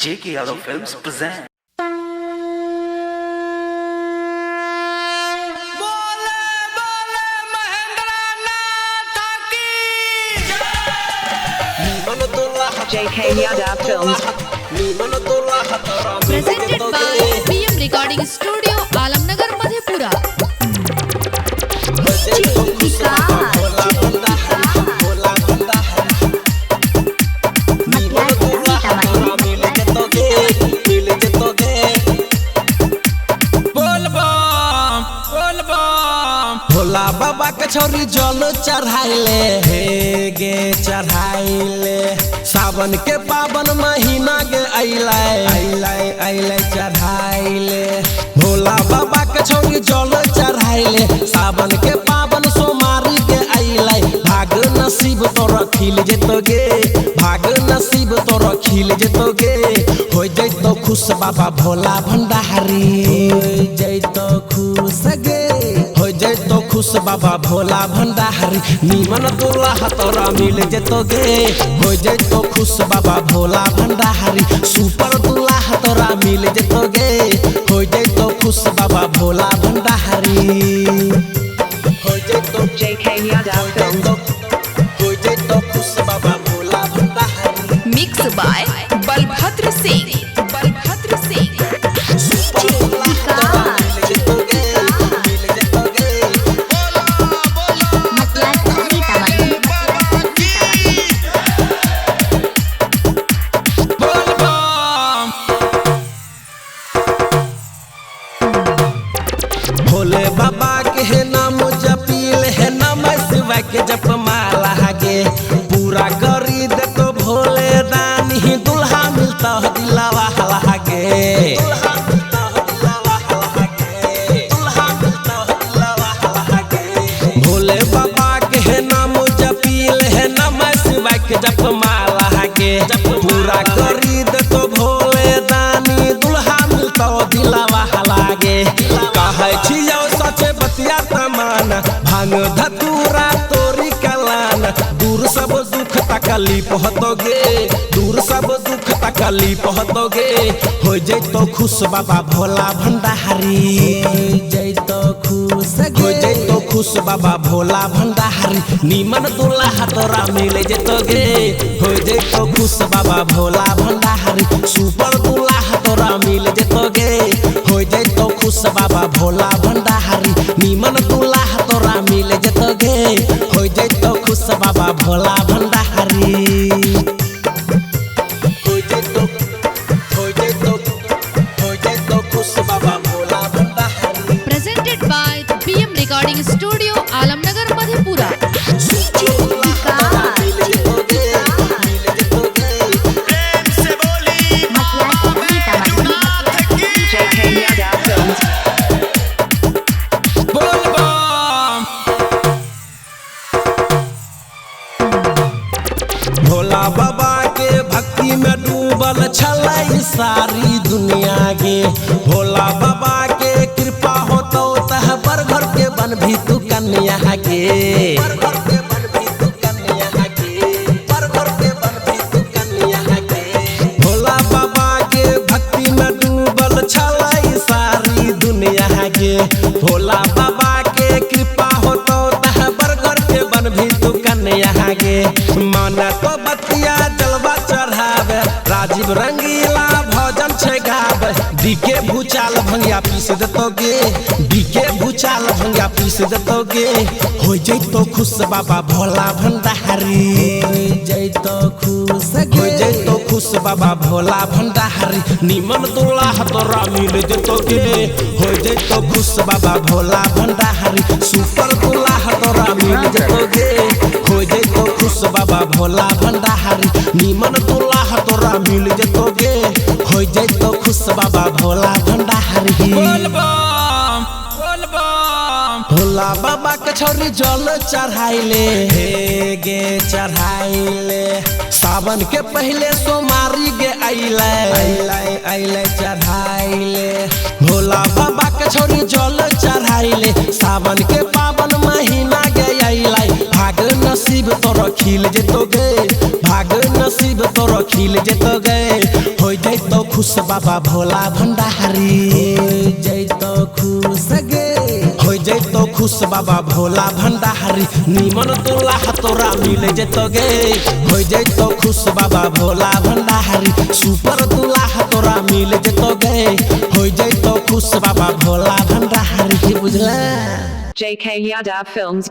J.K. Yadav Films present. J.K. Yadav Films. Presented by PM Recording Studio, Alamnagar, Madhepura. Bhola बाबा के छोरी जल चढ़ाइले हे गे चढ़ाइले सावन के पावन महीना गे अइले चढ़ाइले भोला बाबा के छोरी जल चढ़ाइले सावन के पावन सोमारी के अइले भाग नसीब तोरा खिल जेतोगे भाग नसीब तोरा खिल जेतोगे हो जइतो खुश बाबा भोला भंडारी हो जइतो खुश गे हो जइतो खुश बाबा भोला भंडारी नीमन दुल्हा तोरा मिल जेतोगे हो जइतो खुश बाबा भोला भंडारी सुपर दुल्हा तोरा मिल जेतोगे हो जइतो खुश बाबा भोला भंडारी हो जइतो J.K. Yadav Films. हो जइतो खुश बाबा Bhola Bhandari Mixed by Balbhadra Singh. Balbhadra Singh. Bhole बाबा के है नाम जपील है नाम शिवा के जप माला गे पूरा करी दे तो भोले दानी ही दुल्हा मिलता है दिलावा गे भोले बाबा के है नाम जपील है नाम शिवा के जप माला गे पूरा करी दे तो भोले दानी दुल्हा मिलता है दिलावा गे कहै छियौ सचे बतिया तमान भांग धतूरा तोरी कलान दूर सब दुख तकलीफ हतोगे दूर सब दुख तकलीफ हतोगे हो जइतो खुश बाबा भोला भंडारी जइतो खुश हो जइतो खुश बाबा भोला भंडारी नीमन दुल्हा तोरा मिल जेतोगे हो जइतो खुश बाबा भोला भंडारी सुपर दुल्हा तोरा मिल जेतोगे हो जइतो खुश बाबा भोला भंडारी नीमन दुल्हा तोरा मिल जेतोगे हो जइतो खुश बाबा भोला भंडारी हो जइतो खुश बाबा Bhola Bhandari Presented by PM Recording Studio, Alamnagar, Madhepura. J.K. Yadav Films. Bhola बाबा के भक्ति में डूबल छलै सारी दुनिया गे भोला बाबा के कृपा होतो तह पर घर के बन भी तू कन्या गे भोला बाबा के भक्ति में डूबल छलै सारी दुनिया गे भोला बाबा के कृपा होतो तह पर घर के बन भी तू कन्या गे माना तो बतिया जलवा चढ़ावे राजीव रंगीला भजन छे गावे डीके भूचाल भंगिया पीस देतोगे डीके भूचाल भंगिया पीस देतोगे हो जइतो खुश बाबा भोला भंडारी जइतो खुश हो जइतो खुश बाबा भोला भंडारी नीमन दुल्हा तोरा मिल जेतोगे हो जइतो खुश बाबा भोला भंडारी सुपर दुल्हा तोरा मिल जेतोगे हो जइतो खुश बाबा भोला भंडारी नीमन दुल्हा तोरा मिल जेतोगे हो जइतो खुश बाबा भोला भंडारी भोला बाबा के छोरी जल चढ़ाइले हे गे चढ़ाइले सावन के पहले सोमारी गे अइले चढ़ाइले भोला बाबा के छोरी जल चढ़ाइले सावन के पावन महीना गे अइले भाग नसीब तोरा खिल जेतोगे भाग नसीब तोरा खिल जेतोगे हो जइतो खुश बाबा भोला भंडारी हो जैतो खुश गे हो जैतो खुश बाबा भोला भंडारी निमन दुल्हा तोरा मिल जैतो गे हो जैतो खुश बाबा भोला भंडारी सुपर दुल्हा तोरा मिल जैतो गे हो जैतो खुश बाबा भोला भंडारी बुझला JK Yadav Films.